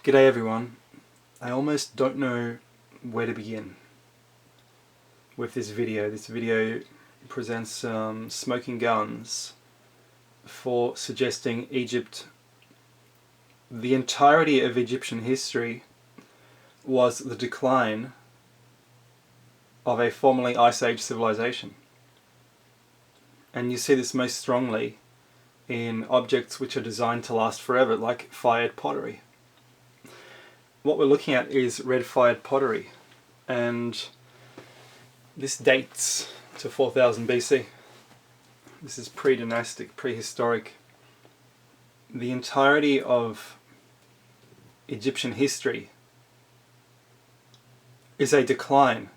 G'day everyone. I almost don't know where to begin with this video. This video presents smoking guns for suggesting the entirety of Egyptian history was the decline of a formerly Ice Age civilization. And you see this most strongly in objects which are designed to last forever, like fired pottery. What we're looking at is red-fired pottery, and this dates to 4000 BC. This is pre-dynastic, prehistoric. The entirety of Egyptian history is a decline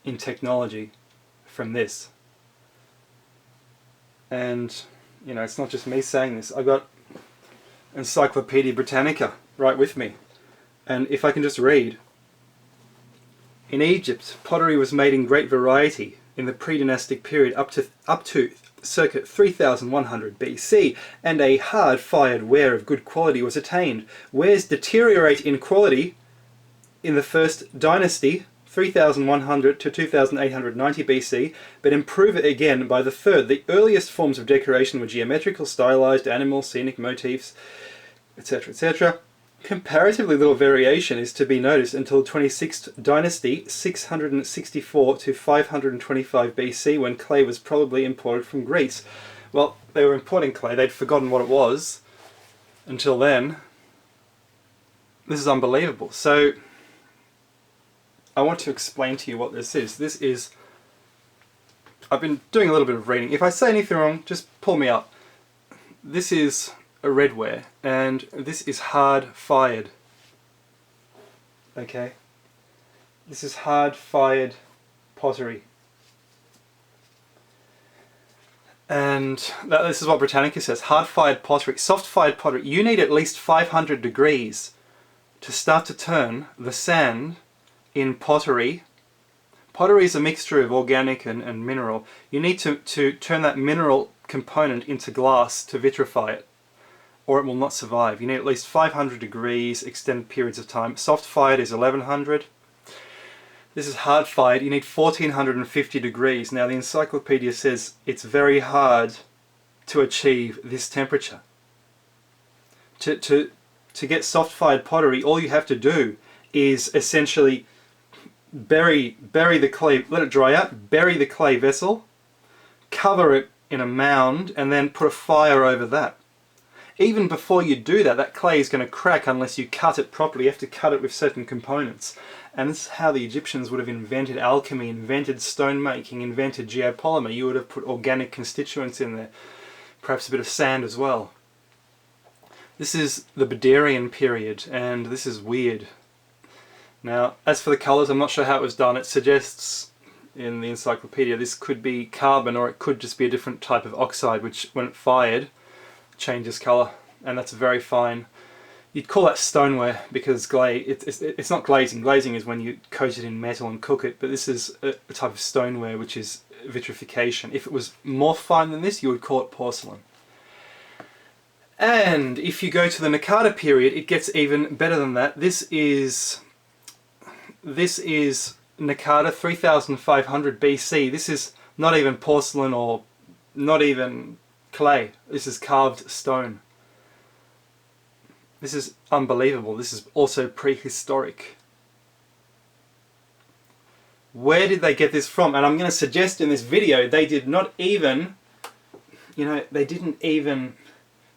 in technology from this. And, you know, it's not just me saying this. I got Encyclopedia Britannica right with me. And if I can just read, in Egypt, pottery was made in great variety in the pre-dynastic period up to circa 3100 BC, and a hard-fired ware of good quality was attained. Wares deteriorate in quality in the first dynasty, 3100 to 2890 BC, but improve it again by the third. The earliest forms of decoration were geometrical, stylized, animal, scenic motifs, etc., etc. Comparatively little variation is to be noticed until the 26th dynasty, 664 to 525 BC, when clay was probably imported from Greece. Well, they were importing clay, they'd forgotten what it was until then. This is unbelievable. So, I want to explain to you what this is. I've been doing a little bit of reading. If I say anything wrong, just pull me up. This is a redware, and this is hard-fired. Okay? This is hard-fired pottery. And this is what Britannica says. Hard-fired pottery. Soft-fired pottery. You need at least 500 degrees to start to turn the sand in pottery. Pottery is a mixture of organic and mineral. You need to turn that mineral component into glass to vitrify it, or it will not survive. You need at least 500 degrees, extended periods of time. Soft-fired is 1100. This is hard-fired. You need 1450 degrees. Now the encyclopedia says it's very hard to achieve this temperature. To get soft-fired pottery, all you have to do is essentially bury the clay, let it dry out, bury the clay vessel, cover it in a mound, and then put a fire over that. Even before you do that, that clay is going to crack unless you cut it properly. You have to cut it with certain components. And this is how the Egyptians would have invented alchemy, invented stone making, invented geopolymer. You would have put organic constituents in there, perhaps a bit of sand as well. This is the Baderian period, and this is weird. Now, as for the colours, I'm not sure how it was done. It suggests in the encyclopedia this could be carbon, or it could just be a different type of oxide, which when it fired changes colour, and that's very fine. You'd call that stoneware because it's not glazing. Glazing is when you coat it in metal and cook it, but this is a type of stoneware which is vitrification. If it was more fine than this, you would call it porcelain. And if you go to the Naqada period, it gets even better than that. This is Naqada 3500 BC. This is not even porcelain or not even clay. This is carved stone. This is unbelievable. This is also prehistoric. Where did they get this from? And I'm going to suggest in this video they did not even, they didn't even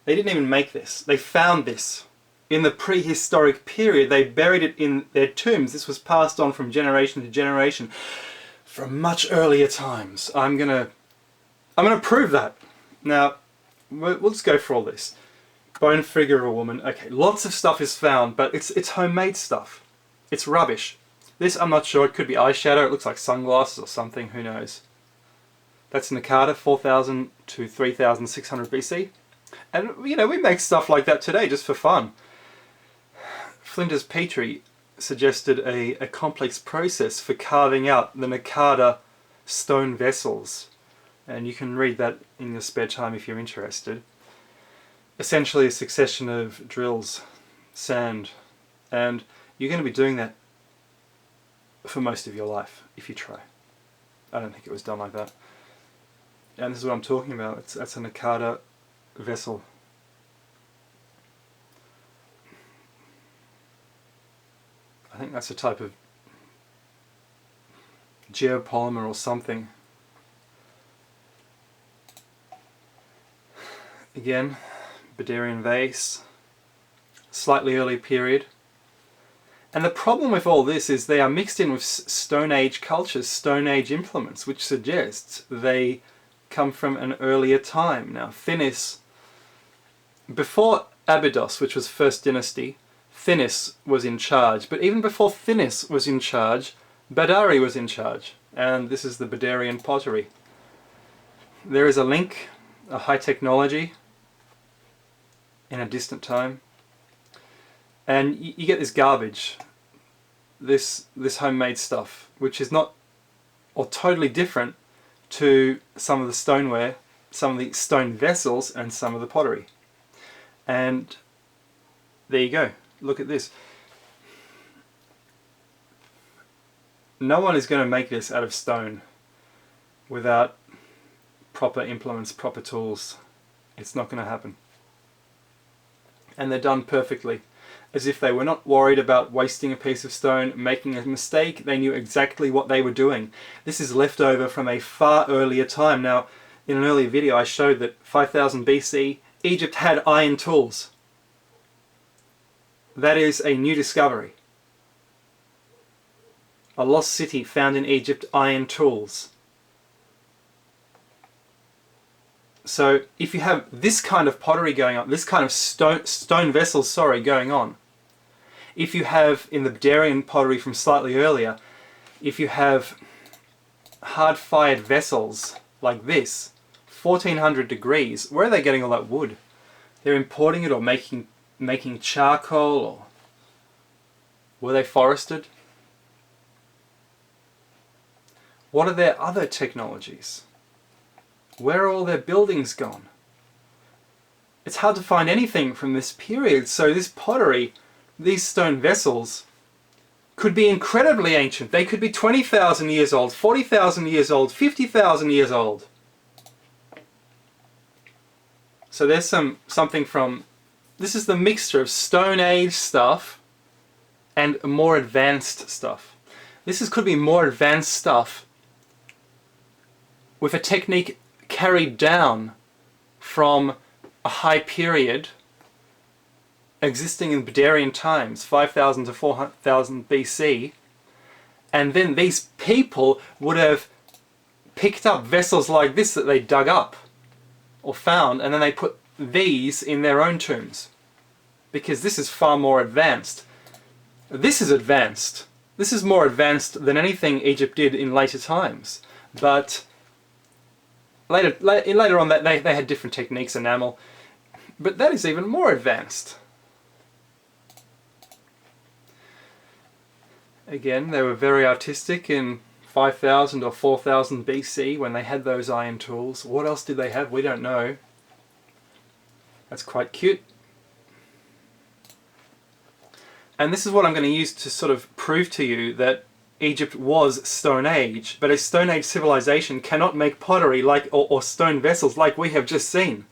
make this. They found this in the prehistoric period. They buried it in their tombs. This was passed on from generation to generation from much earlier times. I'm gonna prove that. Now, we'll just go for all this. Bone figure of a woman. Okay, lots of stuff is found, but it's homemade stuff. It's rubbish. This, I'm not sure. It could be eyeshadow. It looks like sunglasses or something. Who knows? That's Naqada, 4000 to 3600 BC. And, we make stuff like that today just for fun. Flinders Petrie suggested a complex process for carving out the Naqada stone vessels. And you can read that in your spare time if you're interested. Essentially a succession of drills, sand, And you're going to be doing that for most of your life if you try. I don't think it was done like that. And this is what I'm talking about. That's a Naqada vessel. I think that's a type of geopolymer or something. Again, Baderian vase, slightly early period. And the problem with all this is they are mixed in with Stone Age cultures, Stone Age implements, which suggests they come from an earlier time. Now, Thinis, before Abydos, which was first dynasty, Thinis was in charge. But even before Thinis was in charge, Baderi was in charge. And this is the Baderian pottery. There is a link, a high technology, in a distant time. And you get this garbage, this homemade stuff, which is not, or totally different to some of the stoneware, some of the stone vessels, and some of the pottery. And there you go. Look at this. No one is going to make this out of stone without proper implements, proper tools. It's not going to happen. And they're done perfectly, as if they were not worried about wasting a piece of stone, making a mistake. They knew exactly what they were doing. This is left over from a far earlier time. Now, in an earlier video I showed that 5000 BC, Egypt had iron tools. That is a new discovery. A lost city found in Egypt, iron tools. So if you have this kind of pottery going on, this kind of stone vessels, going on, if you have in the Baderian pottery from slightly earlier, if you have hard-fired vessels like this, 1400 degrees, where are they getting all that wood? They're importing it or making charcoal, or were they forested? What are their other technologies? Where are all their buildings gone? It's hard to find anything from this period, so this pottery, these stone vessels, could be incredibly ancient. They could be 20,000 years old, 40,000 years old, 50,000 years old. So there's something from, this is the mixture of Stone Age stuff and more advanced stuff. Could be more advanced stuff with a technique carried down from a high period existing in Baderian times, 5000 to 4000 BC, and then these people would have picked up vessels like this that they dug up or found, and then they put these in their own tombs, because this is far more advanced. This is advanced. This is more advanced than anything Egypt did in later times, but later on they had different techniques, enamel, but that is even more advanced. Again, they were very artistic in 5000 or 4000 BC when they had those iron tools. What else did they have? We don't know. That's quite cute. And this is what I'm going to use to sort of prove to you that Egypt was Stone Age, but a Stone Age civilization cannot make pottery or stone vessels like we have just seen.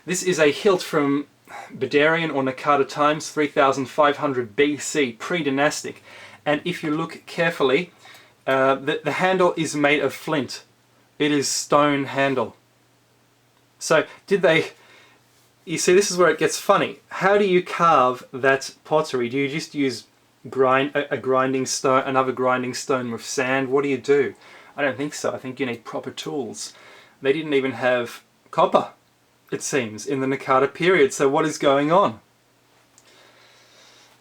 This is a hilt from Baderian or Naqada times, 3500 BC, pre-dynastic. And if you look carefully, the handle is made of flint. It is stone handle. So you see, this is where it gets funny. How do you carve that pottery? Do you just use a grinding stone, another grinding stone with sand? What do you do? I don't think so. I think you need proper tools. They didn't even have copper, it seems, in the Naqada period. So what is going on?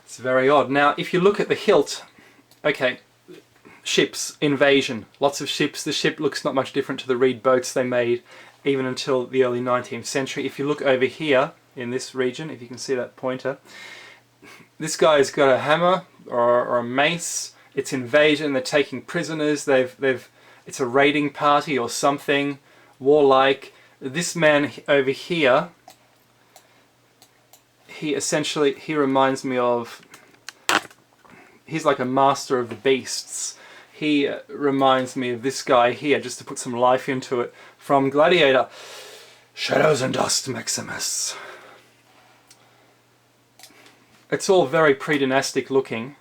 It's very odd. Now, if you look at the hilt, okay, ships, invasion, lots of ships. The ship looks not much different to the reed boats they made even until the early 19th century. If you look over here in this region, if you can see that pointer, this guy's got a hammer or a mace. It's invasion. They're taking prisoners. It's a raiding party or something warlike. This man over here, he reminds me of he's like a master of the beasts. He reminds me of this guy here, just to put some life into it, from Gladiator. Shadows and Dust Maximus. It's all very pre-dynastic looking.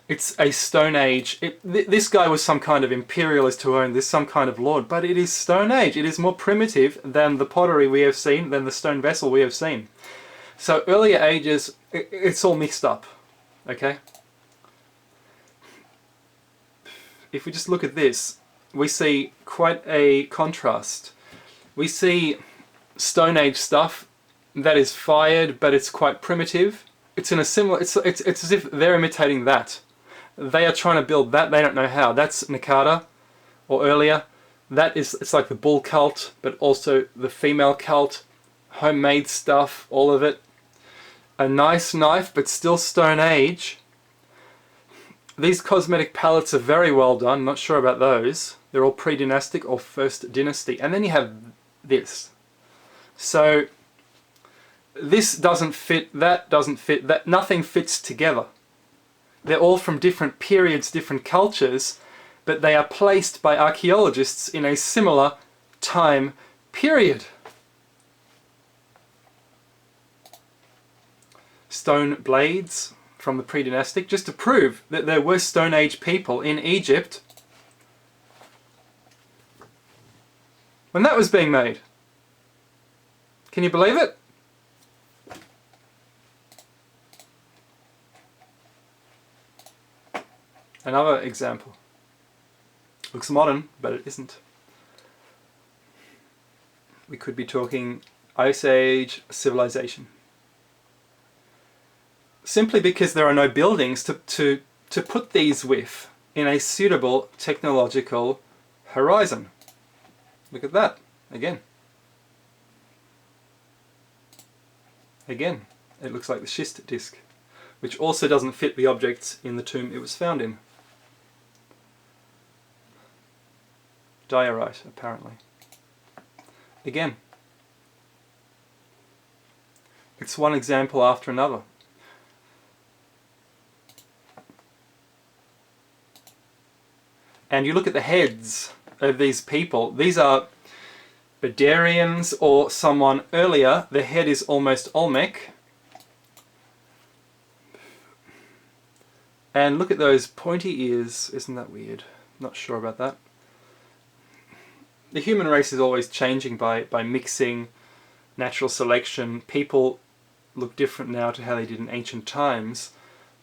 It's a Stone Age. This guy was some kind of imperialist who owned this, some kind of lord, but it is Stone Age. It is more primitive than the pottery we have seen, than the stone vessel we have seen. So earlier ages, it's all mixed up, okay? If we just look at this, we see quite a contrast. We see Stone Age stuff that is fired, but it's quite primitive. It's in a similar, it's as if they're imitating that. They are trying to build that, they don't know how. That's Naqada, or earlier. That is, it's like the bull cult, but also the female cult, homemade stuff, all of it. A nice knife, but still Stone Age. These cosmetic palettes are very well done, not sure about those. They're all pre-dynastic or first dynasty. And then you have this. So, this doesn't fit, that doesn't fit, that nothing fits together. They're all from different periods, different cultures, but they are placed by archaeologists in a similar time period. Stone blades from the pre-dynastic, just to prove that there were Stone Age people in Egypt when that was being made. Can you believe it? Another example. Looks modern, but it isn't. We could be talking Ice Age civilization. Simply because there are no buildings to put these with in a suitable technological horizon. Look at that, again. Again, it looks like the schist disc, which also doesn't fit the objects in the tomb it was found in. Diorite, apparently. Again. It's one example after another. And you look at the heads of these people. These are Baderians or someone earlier. The head is almost Olmec. And look at those pointy ears. Isn't that weird? Not sure about that. The human race is always changing by mixing, natural selection. People look different now to how they did in ancient times.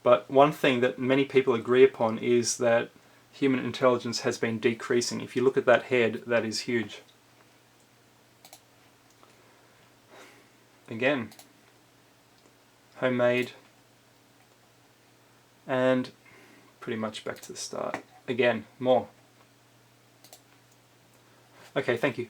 But one thing that many people agree upon is that human intelligence has been decreasing. If you look at that head, that is huge. Again, homemade, and pretty much back to the start. Again, more. Okay, thank you.